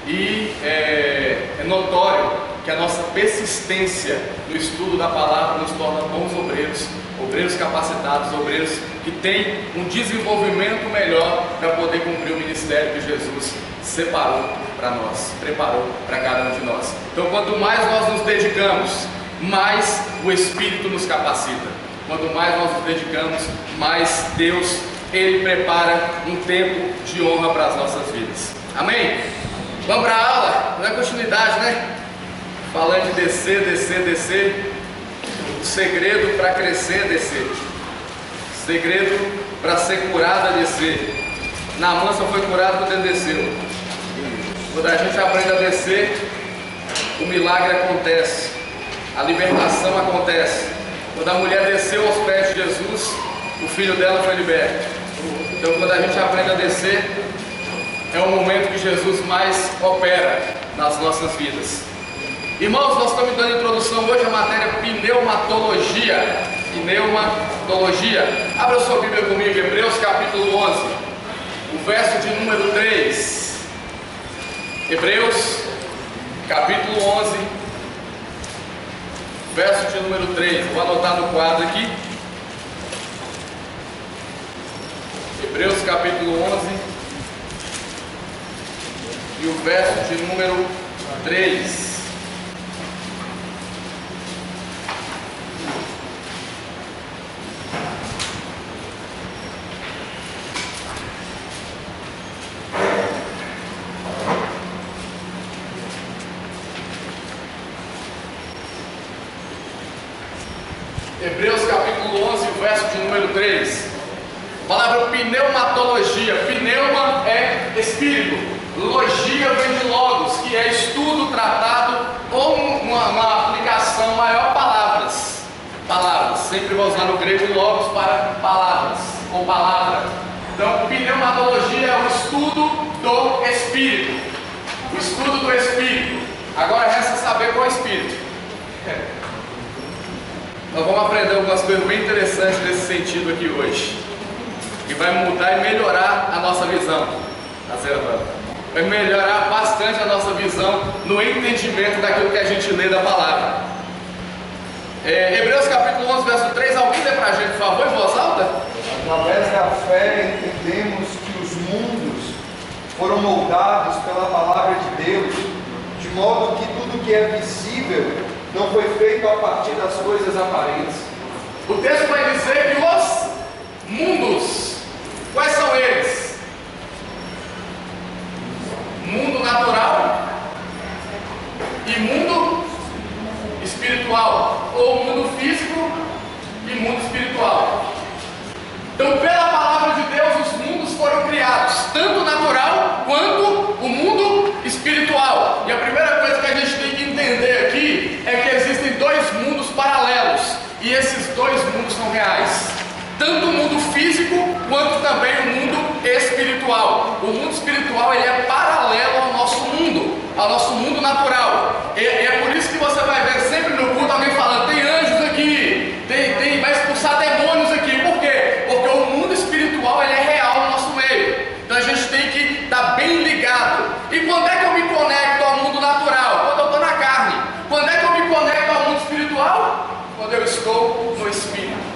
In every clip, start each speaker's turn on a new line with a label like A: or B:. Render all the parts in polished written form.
A: E é notório que a nossa persistência no estudo da palavra nos torna bons obreiros, obreiros capacitados, obreiros que têm um desenvolvimento melhor para poder cumprir o ministério que Jesus separou para nós, preparou para cada um de nós. Então, quanto mais nós nos dedicamos, mais o Espírito nos capacita. Quanto mais nós nos dedicamos, mais Deus, Ele prepara um tempo de honra para as nossas vidas. Amém? Vamos para a aula, não é continuidade, né? Falando de descer. O segredo para crescer é descer. O segredo para ser curado é descer. Naamã só foi curado quando ele desceu. Quando a gente aprende a descer, o milagre acontece, a libertação acontece. Quando a mulher desceu aos pés de Jesus, o filho dela foi liberto. Então, quando a gente aprende a descer, é o momento que Jesus mais opera nas nossas vidas. Irmãos, nós estamos dando introdução hoje à matéria pneumatologia. Pneumatologia. Abra sua Bíblia comigo, Hebreus capítulo 11, o verso de número 3. Hebreus capítulo 11, verso de número 3. Vou anotar no quadro aqui. Hebreus capítulo 11 e o verso de número 3. Hebreus capítulo 11, verso de número 3. A palavra pneumatologia. Pneuma é espírito. Logia vem de logos, que é estudo, tratado, ou uma aplicação maior, palavras. Palavras. Sempre vou usar no grego logos para palavras, ou palavra. Então, pneumatologia é o estudo do espírito. O estudo do espírito. Agora resta saber qual é o espírito. Nós vamos aprender algumas coisas bem interessantes nesse sentido aqui hoje, que vai mudar e melhorar a nossa visão. Vai melhorar bastante a nossa visão no entendimento daquilo que a gente lê da palavra. Hebreus capítulo 11, verso 3. Alguém lê para a gente, por favor, em voz alta?
B: Através da fé entendemos que os mundos foram moldados pela palavra de Deus, de modo que tudo que é visível não foi feito a partir das coisas aparentes.
A: O texto vai dizer que os mundos, quais são eles? Mundo natural e mundo espiritual, ou mundo físico e mundo espiritual. Então, pela palavra de Deus, os mundos foram criados, tanto o natural quanto o mundo espiritual. E a primeira coisa que a gente tem que entender aqui é que existem dois mundos paralelos, e esses dois mundos são reais, tanto o mundo físico quanto também o mundo espiritual. O mundo espiritual, ele é paralelo ao nosso mundo natural. E é por isso que você vai ver sempre no culto alguém falando: tem anjos aqui, vai expulsar demônios aqui. Por quê? Porque o mundo espiritual, ele é real no nosso meio. Então a gente tem que estar bem ligado. E quando é que eu me conecto ao mundo natural? Quando eu estou na carne. Quando é que eu me conecto ao mundo espiritual? Quando eu estou no Espírito.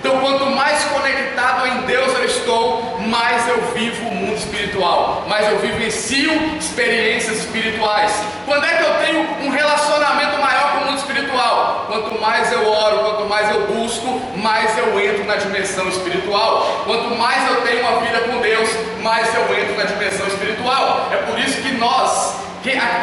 A: Então, quanto mais conectado em Deus eu estou, mais eu vivo o mundo espiritual, mais eu vivencio experiências espirituais. Quando é que eu tenho um relacionamento maior com o mundo espiritual? Quanto mais eu oro, quanto mais eu busco, mais eu entro na dimensão espiritual. Quanto mais eu tenho uma vida com Deus, mais eu entro na dimensão espiritual. É por isso que nós,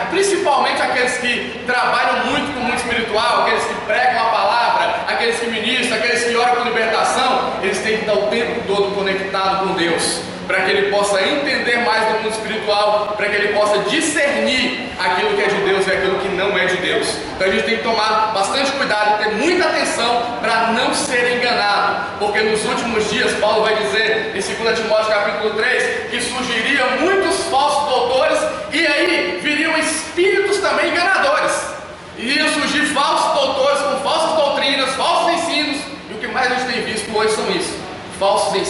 A: principalmente aqueles que trabalham muito com o mundo espiritual, aqueles que pregam a palavra, aqueles que ministram, aqueles que oram por libertação, eles têm que estar o tempo todo conectado com Deus, para que ele possa entender mais do mundo espiritual, para que ele possa discernir aquilo que é de Deus e aquilo que não é de Deus. Então a gente tem que tomar bastante cuidado, ter muita atenção para não ser enganado, porque nos últimos dias Paulo vai dizer em 2 Timóteo capítulo 3 que surgiriam muitos falsos doutores, e aí viriam espíritos também enganadores. Iriam surgir falsos doutores com falsas doutrinas,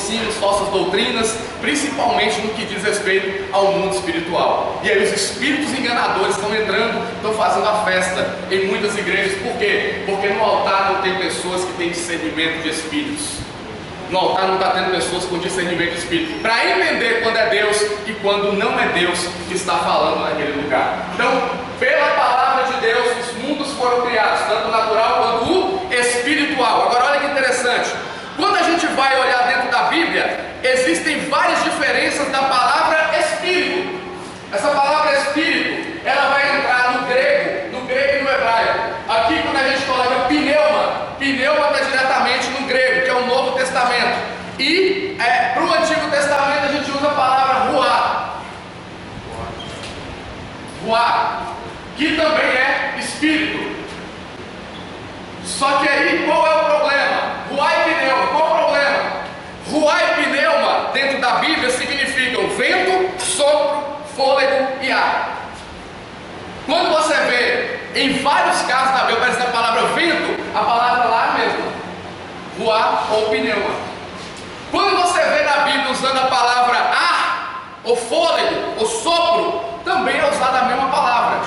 A: ensinos, falsas doutrinas, principalmente no que diz respeito ao mundo espiritual. E aí os espíritos enganadores estão entrando, estão fazendo a festa em muitas igrejas. Por quê? Porque no altar não tem pessoas que têm discernimento de espíritos. No altar não está tendo pessoas com discernimento de espírito, para entender quando é Deus e quando não é Deus que está falando naquele lugar. Então, pela palavra de Deus, os mundos foram criados, tanto o natural quanto o espiritual. Agora olha que interessante, quando a gente vai olhar dentro da Bíblia, existem várias diferenças da palavra espírito. Essa palavra espírito, ela vai entrar no grego e no hebraico. Aqui quando a gente coloca pneuma está diretamente no grego, que é o Novo Testamento. E para o Antigo Testamento a gente usa a palavra ruá, que também é espírito. Só que aí qual é o problema? Ruá e pneuma, qual é o problema? Ruá e pneuma dentro da Bíblia significam vento, sopro, fôlego e ar. Quando você vê em vários casos na Bíblia aparece a palavra vento, a palavra lá é a mesma, ruá ou pneuma. Quando você vê na Bíblia usando a palavra ar, ou fôlego, ou sopro, também é usada a mesma palavra.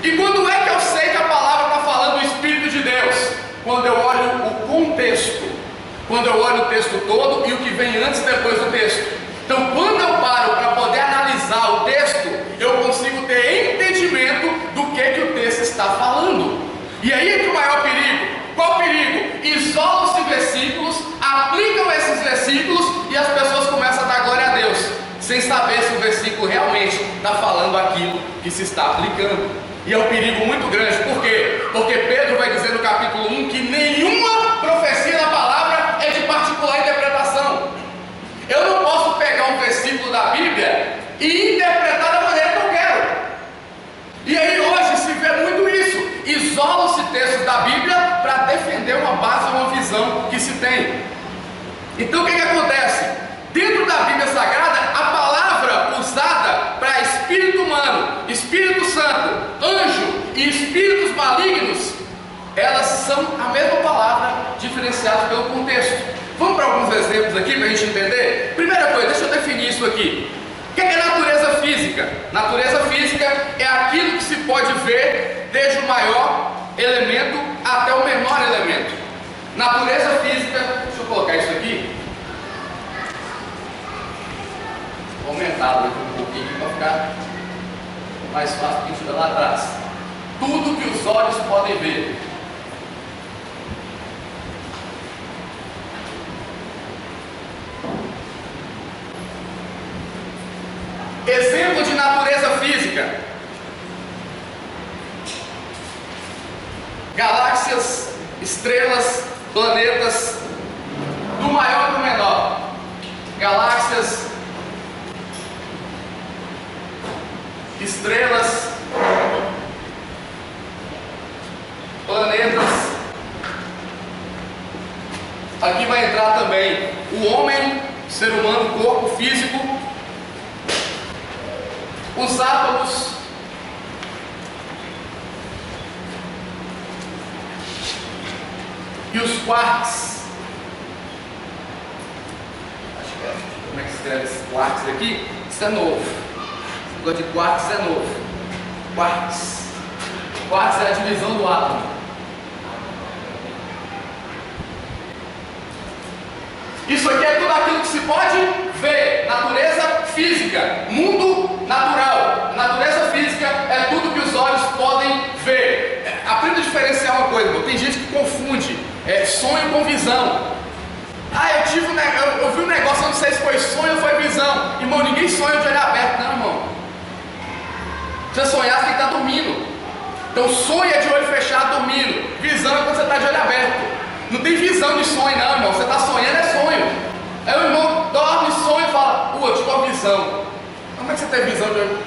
A: E quando é que eu sei que a palavra está falando do Espírito de Deus? Quando eu olho o contexto, quando eu olho o texto todo e o que vem antes e depois do texto. Então, quando eu paro para poder analisar o texto, eu consigo ter entendimento do que o texto está falando. E aí entra o maior perigo. Qual o perigo? Isolam-se versículos, aplicam esses versículos e as pessoas começam a dar glória a Deus, sem saber se o versículo realmente está falando aquilo que se está aplicando. E é um perigo muito grande. Por quê? Porque Pedro vai dizer no capítulo 1 que nenhuma profecia da palavra é de particular interpretação. Eu não posso pegar um versículo da Bíblia e interpretar da maneira que eu quero. E aí hoje se vê muito isso. Isolam-se textos da Bíblia para defender uma base, uma visão que se tem. Então o que acontece? Dentro da Bíblia Sagrada, a palavra usada para espírito humano, Espírito Santo, anjo e espíritos malignos, elas são a mesma palavra, diferenciadas pelo contexto. Vamos para alguns exemplos aqui para a gente entender? Primeira coisa, deixa eu definir isso aqui. O que é natureza física? Natureza física é aquilo que se pode ver desde o maior elemento até o menor elemento. Natureza física, deixa eu colocar isso aqui. Vou aumentar aqui um pouquinho para ficar mais fácil que a gente ver lá atrás. Tudo que os olhos podem ver. Exemplo de natureza física: galáxias, estrelas, planetas, do maior para o menor. Galáxias, estrelas, planetas. Aqui vai entrar também o homem, ser humano, corpo físico, os átomos, e os quarks. Acho que é. Como é que se escreve esse quarks aqui? Isso é novo. Esse negócio de quarks é novo. Quarks. Quarks é a divisão do átomo. Isso aqui é tudo aquilo que se pode ver. Natureza física, mundo natural. Natureza física é tudo que os olhos podem ver. Aprenda a diferenciar uma coisa, irmão. Tem gente que confunde sonho com visão. Eu vi um negócio, eu não sei se foi sonho ou foi visão. Irmão, ninguém sonha de olho aberto, não, irmão. Se você sonhar, você tem que estar dormindo. Então sonho é de olho fechado, dormindo. Visão é quando você está de olho aberto. Não tem visão de sonho, não, irmão. Você está sonhando, é sonho. Aí o irmão dorme, sonha e fala: eu tive uma visão. Como é que você tem visão de olho?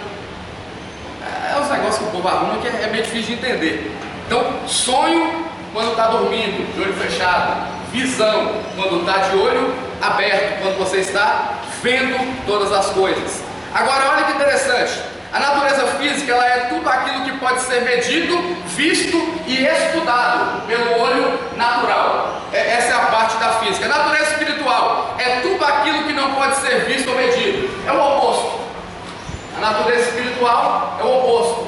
A: É uns negócios que o povo arruma que é meio difícil de entender. Então, sonho quando está dormindo, de olho fechado. Visão quando está de olho aberto, quando você está vendo todas as coisas. Agora, olha que interessante. A natureza física, ela é tudo aquilo que pode ser medido, visto e estudado pelo olho natural. Essa é a parte da física. A natureza espiritual é tudo Natureza espiritual é o oposto.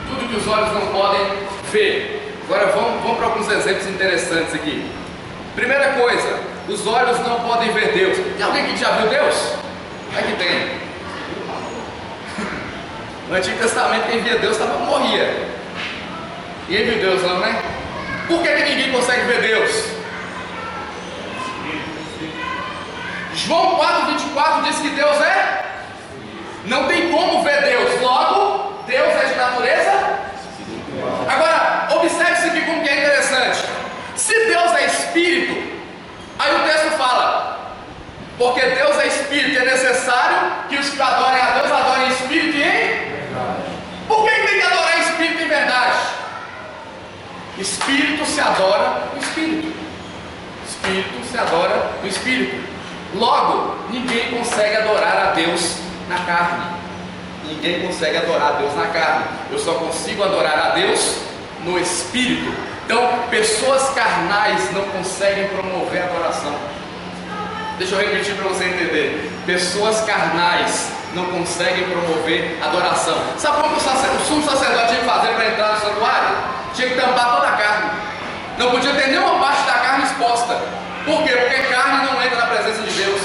A: Tudo que os olhos não podem ver. Agora vamos para alguns exemplos interessantes aqui. Primeira coisa, os olhos não podem ver Deus. Tem alguém que já viu Deus? É que tem. No Antigo Testamento quem via Deus morria. Ninguém viu Deus não, né? Por que ninguém consegue ver Deus? João 4,24 diz que Deus é? Não tem como ver Deus. Logo, Deus é de natureza? Agora, observe isso aqui como que é interessante. Se Deus é Espírito, aí o texto fala, porque Deus é Espírito, é necessário que os que adorem a Deus adorem em Espírito e em? Por que tem que adorar em Espírito e em verdade? Espírito se adora no Espírito. Espírito se adora no Espírito. Logo, ninguém consegue adorar a Deus na carne. Ninguém consegue adorar a Deus na carne. Eu só consigo adorar a Deus no Espírito. Então, pessoas carnais não conseguem promover a adoração. Deixa eu repetir para você entender. Pessoas carnais não conseguem promover a adoração. Sabe como o sumo sacerdote tinha que fazer para entrar no santuário? Tinha que tampar toda a carne. Não podia ter nenhuma parte da carne exposta. Por quê? Porque carne não entra na presença de Deus.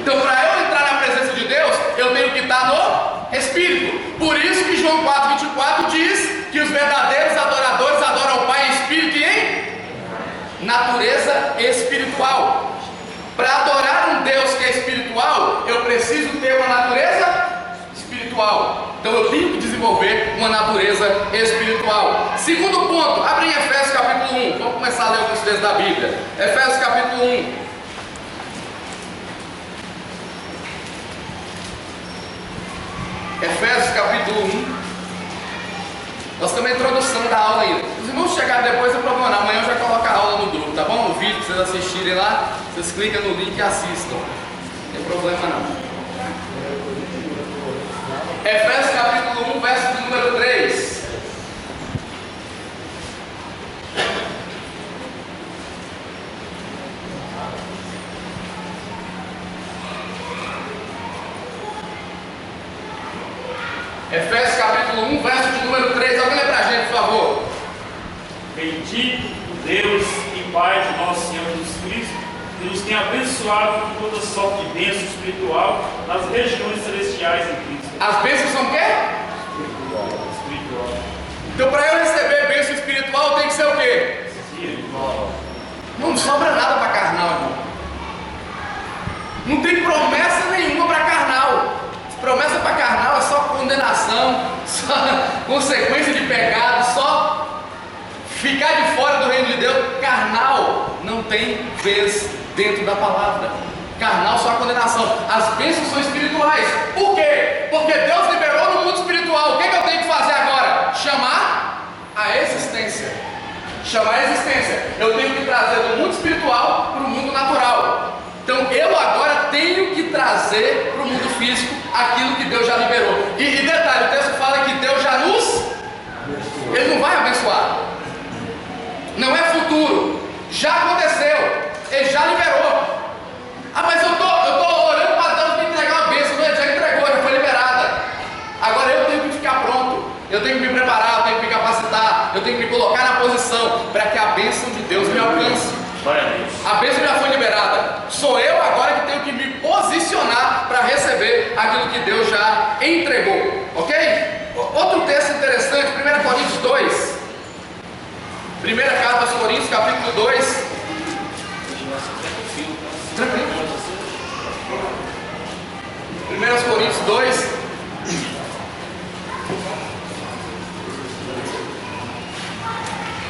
A: Então, para eu entrar na presença de Deus, eu tenho que estar no Espírito. Por isso que João 4,24 diz que os verdadeiros adoradores adoram o Pai em Espírito e em natureza espiritual. Para adorar um Deus que é espiritual, eu preciso ter uma natureza espiritual. Então eu tenho que desenvolver uma natureza espiritual. Segundo ponto, abre em Efésios capítulo 1. Vamos começar a ler alguns textos da Bíblia. Efésios capítulo 1. Efésios capítulo 1. Nós temos a introdução da aula ainda. Os irmãos chegarem depois, não problema não. Amanhã eu já coloco a aula no grupo, tá bom? No vídeo, para vocês assistirem lá. Vocês clicam no link e assistam. Não tem problema não. Efésios capítulo 1, verso de número 3. Efésios capítulo 1, verso de número 3. Alguém lê para a gente, por favor.
C: Bendito o Deus e Pai de nosso Senhor Jesus Cristo, que nos tem abençoado com toda sorte de bênção espiritual nas regiões celestiais em Cristo.
A: As bênçãos são o quê?
C: Espiritual.
A: Então, para eu receber bênção espiritual, tem que ser o quê?
C: Espiritual.
A: Não sobra nada para carnal, irmão. Não tem promessa nenhuma para carnal. Promessa para carnal é só condenação, só consequência de pecado, só ficar de fora do reino de Deus. Carnal não tem vez dentro da palavra. Carnal só a condenação. As bênçãos são espirituais. Por quê? Porque Deus liberou no mundo espiritual. O que eu tenho que fazer agora? Chamar a existência. Chamar a existência. Eu tenho que trazer do mundo espiritual para o mundo natural. Então eu agora tenho que trazer para o mundo físico aquilo que Deus já liberou. E detalhe, o texto fala que Deus já nos... Ele não vai abençoar. Não é futuro. Já aconteceu. Ele já liberou. Ah, mas eu tô orando para Deus me entregar uma bênção. Ele já entregou, já foi liberada. Agora eu tenho que ficar pronto. Eu tenho que me preparar, eu tenho que me capacitar. Eu tenho que me colocar na posição para que a bênção de Deus me alcance. A bênção já foi liberada. Sou eu agora que tenho que me posicionar para receber aquilo que Deus já entregou. Ok? Outro texto interessante, 1 Coríntios 2. Primeira carta aos Coríntios, capítulo 2. Tranquilo. 1 Coríntios 2.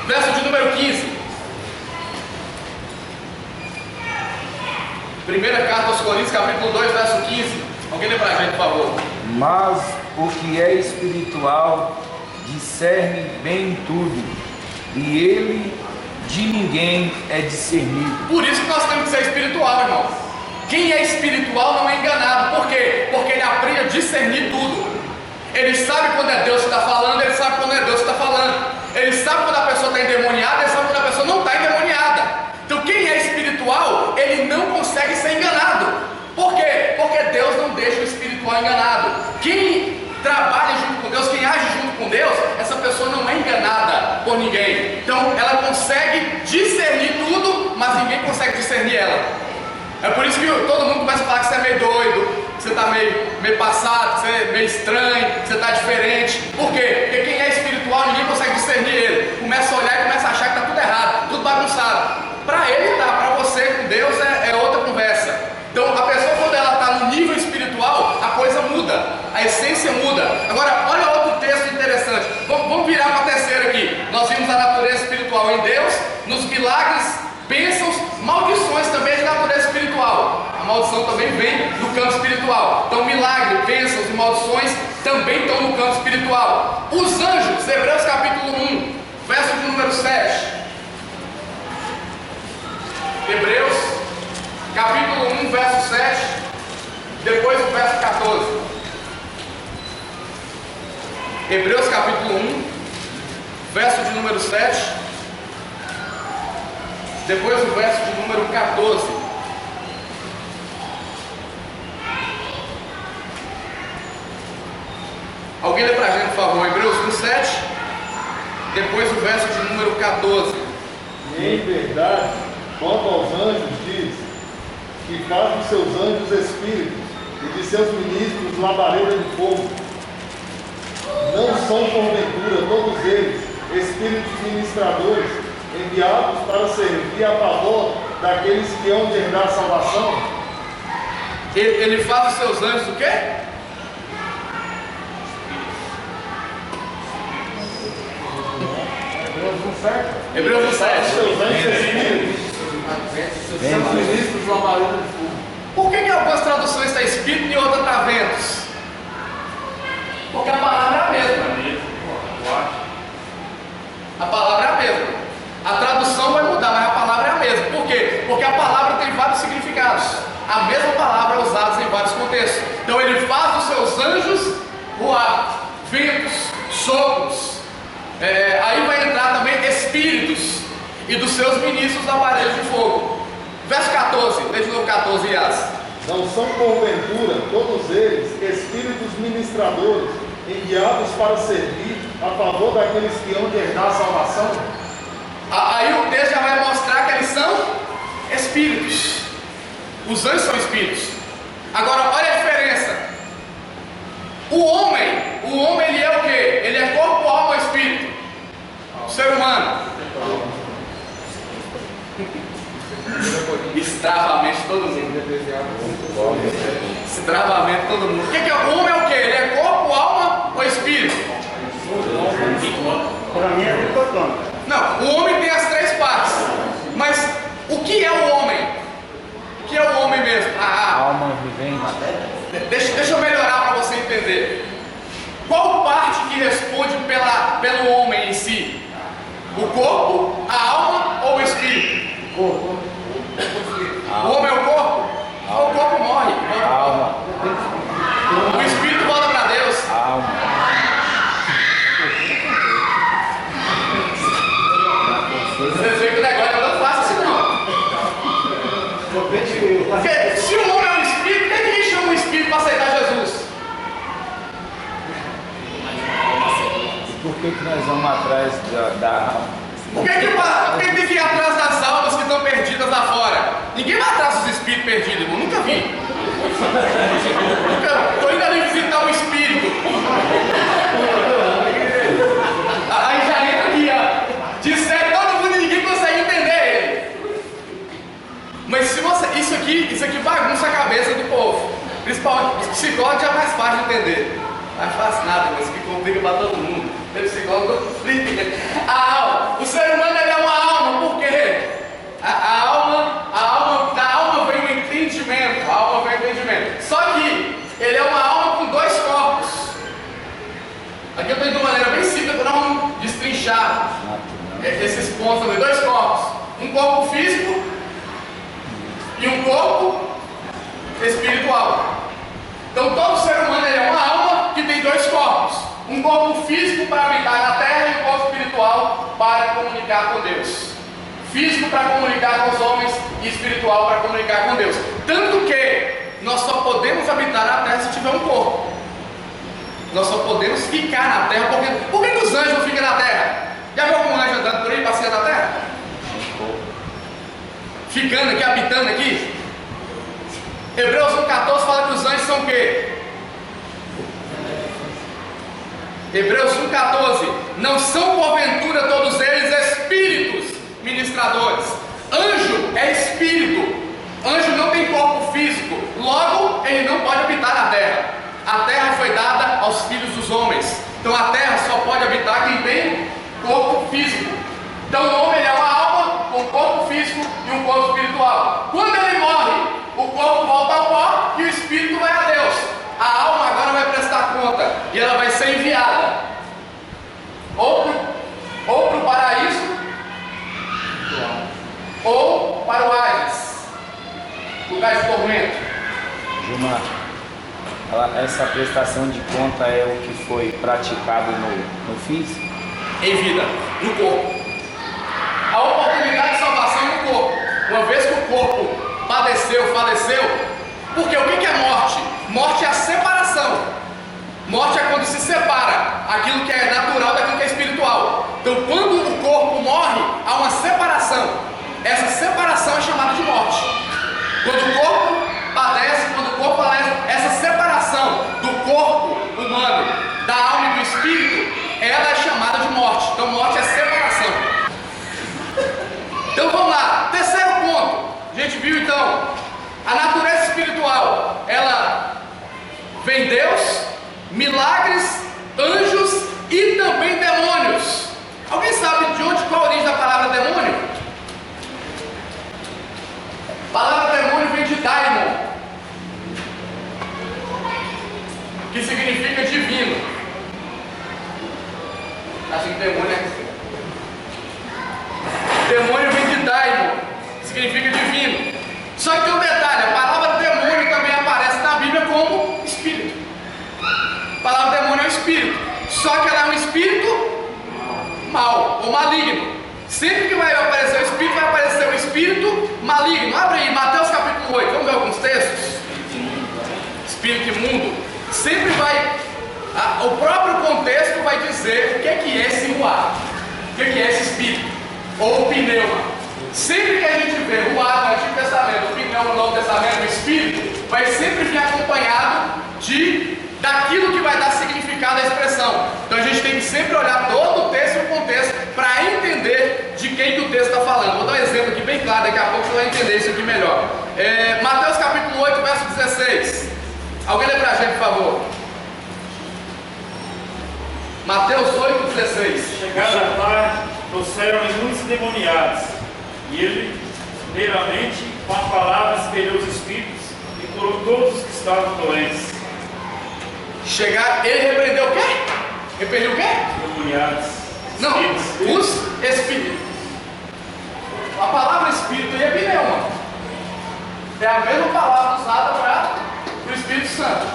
A: Verso de número 15. Primeira carta aos Coríntios, capítulo 2, verso 15. Alguém lê para a gente, por favor.
D: Mas o que é espiritual discerne bem tudo, e ele de ninguém é discernido.
A: Por isso que nós temos que ser espiritual, irmão. Quem é espiritual não é enganado. Por quê? Porque ele aprende a discernir tudo. Ele sabe quando é Deus que está falando, ele sabe quando é Deus que está falando. Ele sabe quando a pessoa está endemoniada, ele sabe quando a pessoa não está endemoniada. Então quem é espiritual, ele não consegue ser enganado. Por quê? Porque Deus não deixa o espiritual enganado. Quem trabalha junto com Deus, quem age junto com Deus, essa pessoa não é enganada por ninguém. Então ela consegue discernir tudo, mas ninguém consegue discernir ela. É por isso que todo mundo começa a falar que você é meio doido, que você está meio passado, que você é meio estranho, que você está diferente. Por quê? Porque quem é espiritual, ninguém consegue discernir ele. Começa a olhar e começa a achar que está tudo errado, tudo bagunçado. Para ele tá, para você com Deus é outra conversa. Então a pessoa, quando ela está no nível espiritual, a coisa muda, a essência muda. Agora, olha outro texto interessante. Vamos virar para a terceira aqui. Nós vimos a natureza espiritual em Deus, nos milagres, bênçãos, maldições também de natureza espiritual. A maldição também vem do campo espiritual. Então milagre, bênçãos e maldições também estão no campo espiritual. Os anjos, Hebreus capítulo 1, verso de número 7. Hebreus capítulo 1, verso 7, depois o verso 14. Hebreus capítulo 1, verso de número 7, depois o verso de número 14. Alguém lê pra gente, por favor, Hebreus 1, 7, depois o verso de número 14.
E: E em verdade, quanto aos anjos, diz que faz de seus anjos espíritos e de seus ministros labareda de fogo. Não são, porventura, todos eles espíritos ministradores, enviados para servir a favor daqueles que hão de herdar salvação?
A: Ele faz os seus anjos o quê? Hebreus 1, 7.
E: Seus anjos espíritos.
B: Seus ministros labareda de fogo.
A: Por que em algumas traduções está espírito e em outras está ventos? Porque a palavra é a mesma. A palavra é a mesma. A tradução vai mudar, mas a palavra é a mesma. Por quê? Porque a palavra tem vários significados. A mesma palavra é usada em vários contextos. Então ele faz os seus anjos voar, ventos, sopros. Aí vai entrar também espíritos e dos seus ministros labaredas de fogo. Verso 14, lê de novo 14, Iás.
E: Não são, porventura, todos eles espíritos ministradores, enviados para servir a favor daqueles que hão de herdar a salvação?
A: Aí o texto já vai mostrar que eles são espíritos. Os anjos são espíritos. Agora, olha a diferença. O homem ele é o quê? Ele é corpo, alma ou espírito? O ser humano. Extravamente todo mundo. Extravamente todo mundo. O que é o homem? É o quê? Ele é corpo, alma ou espírito?
F: Para mim é dicotômico.
A: Não, o homem tem as três partes. Mas o que é o homem? O que é o homem mesmo?
D: Alma vivente.
A: Deixa eu melhorar para você entender. Qual parte que responde pelo homem em si? O corpo, a alma ou o espírito?
F: Corpo.
A: O homem é o corpo? O corpo morre.
D: Alma.
A: O espírito volta para Deus.
D: Alma.
A: Vocês veem que o negócio não é fácil assim não. Porque se o homem é um espírito, por que ninguém chama o espírito para aceitar Jesus?
D: Por que nós vamos atrás da alma?
A: Por que tem que ir atrás das almas que estão perdidas lá fora? Ninguém vai atrás dos espíritos perdidos, eu nunca vi. Estou indo ali visitar um espírito. Aí já entra aqui, ó. Disser todo mundo e ninguém consegue entender ele. Mas se você. Isso aqui bagunça a cabeça do povo. Principalmente os psicólogos já é mais fácil de entender. Não é fácil nada, mas que complica para todo mundo. O psicólogo complica. A alma. O ser humano ele é uma alma, por quê? Da alma vem o entendimento. A alma vem o entendimento. Só que ele é uma alma com dois corpos. Aqui eu estou indo de maneira bem simples para não destrinchar esses pontos também. Dois corpos. Um corpo físico e um corpo espiritual. Então todo ser humano é uma alma que tem dois corpos. Um corpo físico para habitar na terra e um corpo espiritual para comunicar com Deus. Físico para comunicar com os homens e espiritual para comunicar com Deus. Tanto que nós só podemos habitar na terra se tiver um corpo. Nós só podemos ficar na terra porque... Por que os anjos não ficam na terra? Já viu algum anjo andando por aí, passeando na terra? Ficando aqui, habitando aqui? Hebreus 1,14 fala que os anjos são o quê? Hebreus 1,14: não são porventura todos eles espíritos ministradores? Anjo é espírito. Anjo não tem corpo físico, logo ele não pode habitar na terra. A terra foi dada aos filhos dos homens, então a terra só pode habitar quem tem corpo físico. Então o homem é uma alma com corpo físico e um corpo espiritual. Quando ele morre, o corpo volta ao pó e o espírito vai a Deus. A alma agora vai prestar conta e ela vai ser enviada ou para o paraíso ou para o Hades, lugar de tormento.
D: Gilmar, essa prestação de conta é o que foi praticado no físico?
A: Em vida, no corpo. A oportunidade de salvação no corpo. Uma vez que o corpo padeceu, faleceu, porque o que é morte? Morte é a separação. Morte é quando se separa aquilo que é natural daquilo que é espiritual. Então quando o corpo morre, há uma separação. Essa separação é chamada de morte. Quando o corpo padece, quando o corpo falece, essa separação do corpo humano, da alma e do espírito, ela é chamada de morte. Então morte é separação. Então vamos lá, terceiro ponto. A gente viu então a natureza espiritual, ela vem Deus, milagres, anjos e também demônios. Alguém sabe de onde, qual a origem da palavra demônio? A palavra demônio vem de daimon, que significa divino. Acho que demônio é... Demônio vem de daimon, que significa divino. Só que tem um detalhe, a palavra demônio também aparece na Bíblia como espírito. A palavra demônio é um espírito, só que ela é um espírito mau ou maligno. Sempre que vai aparecer o espírito, vai aparecer um espírito maligno. Abre aí, Mateus capítulo 8, vamos ver alguns textos? Espírito imundo. Sempre vai, o próprio contexto vai dizer o que é esse ruá, o que é esse espírito, ou pneuma. Sempre que a gente vê ruá no Antigo Testamento, o pneuma no Novo Testamento, o espírito, vai sempre vir acompanhado daquilo que vai dar significado à expressão. Então a gente tem que sempre olhar todo o texto e o contexto para entender de quem que o texto está falando. Vou dar um exemplo aqui bem claro, daqui a pouco você vai entender isso aqui melhor. Mateus capítulo 8, verso 16. Alguém lê para a gente, por favor. Mateus 8, 16.
C: Chegada a tarde, trouxeram-lhe muitos endemoniados, e ele, primeiramente, com a palavra expeliu os espíritos e curou todos os que estavam doentes.
A: Ele repreendeu o quê? Repreendeu o quê?
C: Endemoniados.
A: Não, os espíritos. A palavra espírito aí é pneuma. É a mesma palavra usada para o Espírito Santo.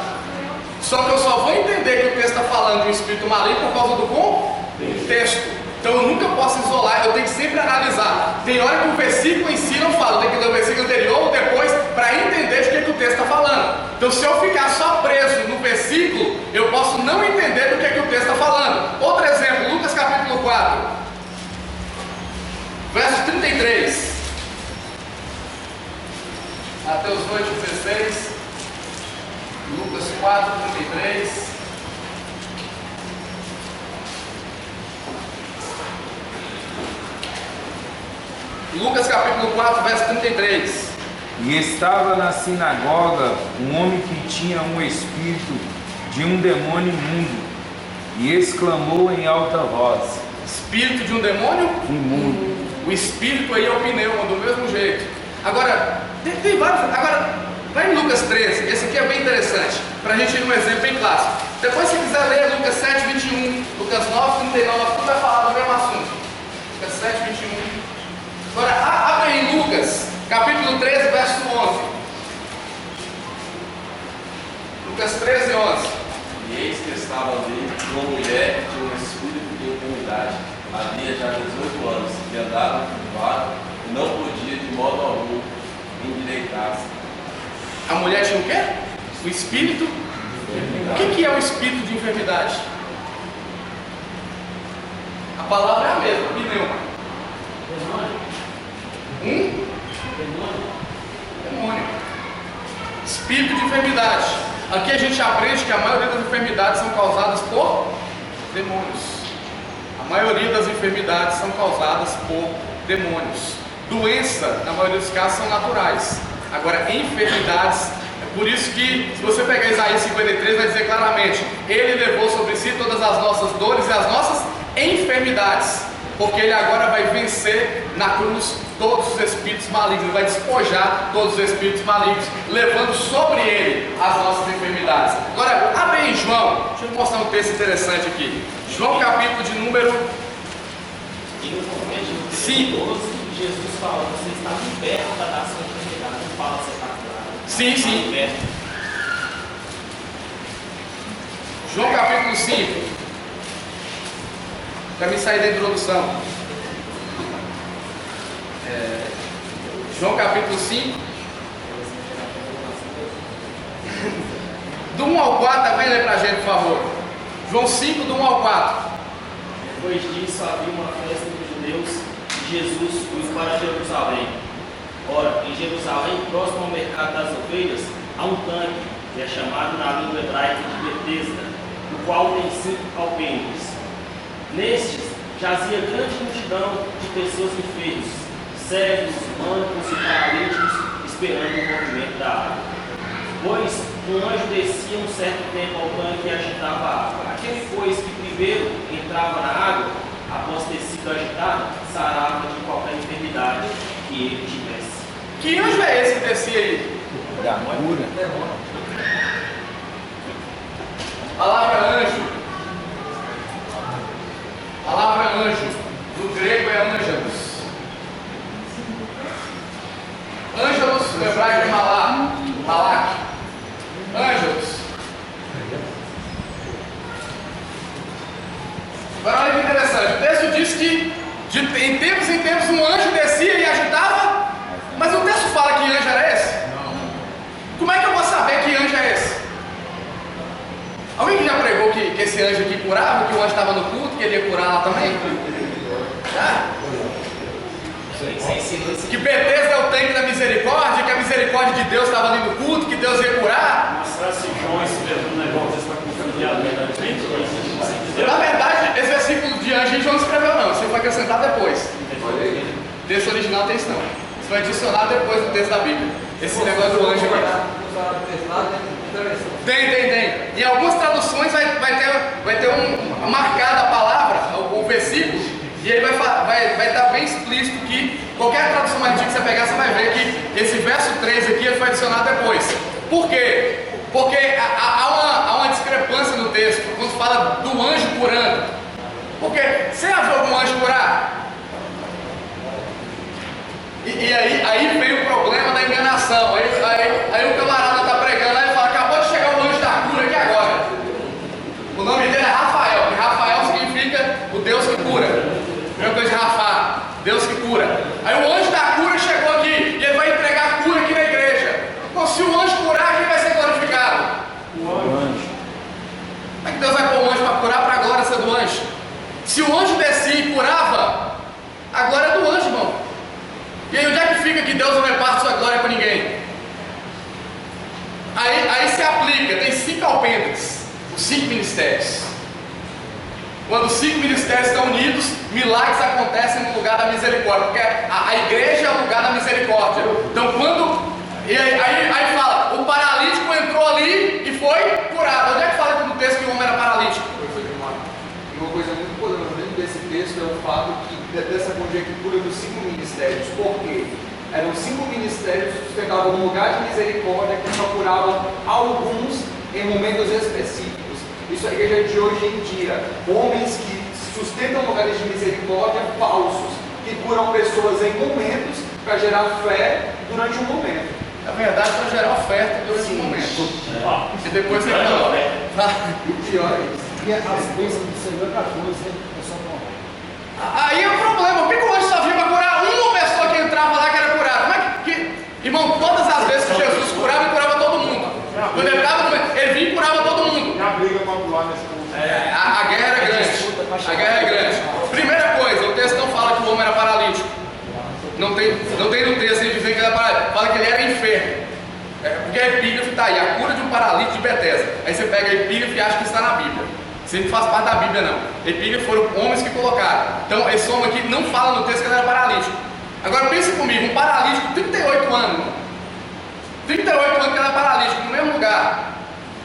A: Só que eu só vou entender que o texto está falando de um espírito maligno por causa do contexto. Então eu nunca posso isolar, eu tenho que sempre analisar. Tem hora que o versículo em si não fala, eu tenho que ler o versículo anterior ou depois para entender de que o texto está falando. Então se eu ficar só preso no versículo, eu posso não entender do que o texto está falando. Outro exemplo, Lucas capítulo 4, verso 33. Mateus 8, 16. Lucas 4, 33. Lucas capítulo 4, verso 33.
D: E estava na sinagoga um homem que tinha um espírito de um demônio imundo, e exclamou em alta voz:
A: Espírito de um demônio?
D: Imundo.
A: O espírito aí é o pneuma, do mesmo jeito. Agora, tem vários. Agora, vai em Lucas 13, esse aqui é bem interessante, para a gente ir num exemplo bem clássico. Depois, se quiser ler Lucas 7, 21, Lucas 9, 39, tudo vai falar do mesmo assunto. Lucas 7, 21. Agora, abre em Lucas, capítulo 13, verso 11. Lucas 13, 11.
F: E eis que estava ali uma mulher de um espírito de enfermidade, havia já 18 anos, que andava curvada e não podia de modo algum endireitar-se.
A: A mulher tinha o quê? O espírito. O que é o espírito de enfermidade? A palavra é a mesma, pneuma. Demônio. Espírito de enfermidade. Aqui a gente aprende que a maioria das enfermidades são causadas por demônios. A maioria das enfermidades são causadas por demônios. Doença, na maioria dos casos, são naturais. Agora, enfermidades, é por isso que, se você pegar Isaías 53, vai dizer claramente: Ele levou sobre si todas as nossas dores e as nossas enfermidades, porque Ele agora vai vencer na cruz todos os espíritos malignos. Ele vai despojar todos os espíritos malignos, levando sobre Ele as nossas enfermidades. Agora, abre aí João, deixa eu mostrar um texto interessante aqui. João capítulo de número 5.
G: Jesus fala, você está liberto da sua enfermidade, não fala você está curado.
A: Sim.
G: Liberto.
A: João capítulo 5. Para me sair da introdução. João capítulo 5. Do 1 ao 4, vem ler para a gente, por favor. João 5, do 1 ao 4.
G: Depois disso havia uma festa dos judeus e Jesus foi para Jerusalém. Ora, em Jerusalém, próximo ao mercado das ovelhas, há um tanque, que é chamado na língua hebraica de Betesda, o qual tem 5 alpendres. Nestes jazia grande multidão de pessoas enfermas, cegos, mancos e paralíticos, esperando o movimento da água. Pois um anjo descia um certo tempo ao tanque e agitava a água. Aquele, pois, que primeiro entrava na água, após ter sido agitado, sarava de qualquer enfermidade que ele tivesse.
A: Que anjo é esse que descia aí?
D: Da cura.
A: Palavra anjo. Palavra anjo. Do grego é ângelos. Ângelos, no hebraico é malak. Ângelos. Agora olha que interessante. O texto diz que em tempos um anjo descia e agitava. Mas o texto fala que anjo era esse? Como é que eu vou saber que anjo é esse? Alguém que já pregou que esse anjo aqui curava, que o anjo estava no culto, que ele ia curar lá também? Já? Que Betesda é o tanque da misericórdia, que a misericórdia de Deus estava ali no culto, que Deus ia curar.
C: Se João escreveu um negócio desse para confundir a verdade,
A: Na verdade, esse versículo de anjo João não escreveu não, isso foi acrescentado depois. O texto original tem isso não. Isso foi adicionado depois do texto da Bíblia. Esse negócio do anjo aqui. Tem. Em algumas traduções vai ter marcada a palavra, o versículo, e aí vai estar bem explícito que qualquer tradução mais antiga que você pegar, você vai ver que esse verso 3 aqui ele foi adicionado depois. Por quê? Porque há uma discrepância no texto, quando fala do anjo curando. Porque você já viu algum anjo curar? E aí vem o problema da enganação. Aí o camarada está pregando lá e fala: acabou de chegar o anjo da cura aqui agora. O nome dele é Rafael, porque Rafael significa o Deus que cura. Mesma coisa de Rafa, Deus que cura. Aí o anjo da cura chegou aqui e ele vai entregar a cura aqui na igreja. Então, se o anjo curar, quem vai ser glorificado? O anjo. Como é que Deus vai pôr o anjo para curar para a glória ser do anjo? Se o anjo descia e curava, a glória é do anjo, irmão. E aí onde é que fica que Deus não reparte sua glória com ninguém? Aí se aplica, tem 5 alpendres, os 5 ministérios. Quando os 5 ministérios estão unidos, milagres acontecem no lugar da misericórdia, porque a igreja é o lugar da misericórdia. Então aí fala, o paralítico entrou ali e foi curado. Onde é que fala no texto que o homem era paralítico?
B: Uma coisa muito poderosa dentro desse texto é o fato dessa conjectura dos 5 ministérios. Por quê? Eram 5 ministérios que sustentavam um lugar de misericórdia, que só curavam alguns em momentos específicos. Isso é a igreja de hoje em dia. Homens que sustentam lugares de misericórdia falsos, que curam pessoas em momentos para gerar fé durante um momento.
A: Na verdade, para gerar oferta durante o momento. E depois você
C: Não, né?
B: Pior é isso.
H: E as bênçãos do Senhor é 14, né? É só uma.
A: Aí é o problema. Por que o anjo só vinha para curar uma pessoa que entrava lá que era curada? Como é irmão, todas as vezes que Jesus curava, ele curava todo mundo. Quando ele estava, ele vinha e curava todo mundo.
E: E a briga popular nesse ponto.
A: A guerra era grande. A guerra é grande. Primeira coisa, o texto não fala que o homem era paralítico. Não tem no texto ele dizer que ele era paralítico. Fala que ele era enfermo. Porque a epígrafe está aí, a cura de um paralítico de Betesda. Aí você pega a epígrafe e acha que está na Bíblia. Isso não faz parte da Bíblia, não. Epígrafe foram homens que colocaram. Então, esse homem aqui não fala no texto que ele era paralítico. Agora, pense comigo, um paralítico, 38 anos. 38 anos que ele era paralítico, no mesmo lugar.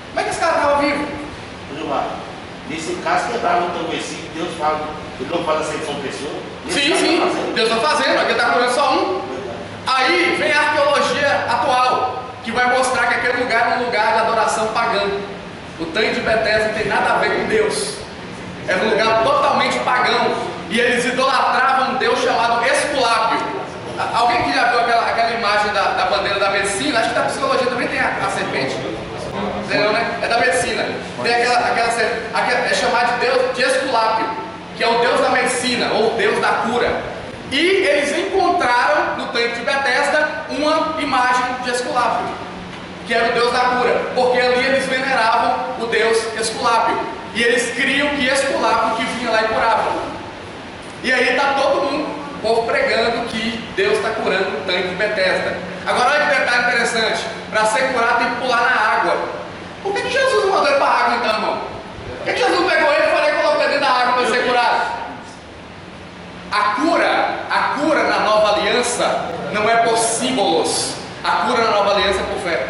A: Como é que esse cara estava vivo?
I: Nesse caso, quebrava o versículo, Deus fala, ele não fala assim, são pessoas.
A: Sim, Deus está fazendo, aqui está curando só um. Aí vem a arqueologia atual, que vai mostrar que aquele lugar é um lugar de adoração pagã. O tanque de Betesda não tem nada a ver com Deus. Era um lugar totalmente pagão. E eles idolatravam um Deus chamado Esculápio. Alguém que já viu aquela imagem da bandeira da medicina? Acho que da psicologia também tem a serpente. Não, né? É da medicina. Tem é chamado de Deus de Esculápio, que é o Deus da medicina, ou o Deus da cura. E eles encontraram no tanque de Betesda uma imagem de Esculápio, que era o Deus da cura, porque ali eles veneravam o Deus Esculápio. E eles criam que Esculápio que vinha lá e curava. E aí está todo mundo, o povo pregando que Deus está curando o tanque de Betesda. Agora olha que detalhe interessante, para ser curado tem que pular na água. Por que Jesus não mandou ele para a água então, irmão? Por que Jesus pegou ele e colocou dentro da água para ser curado? A cura na nova aliança não é por símbolos, a cura na nova aliança é por fé.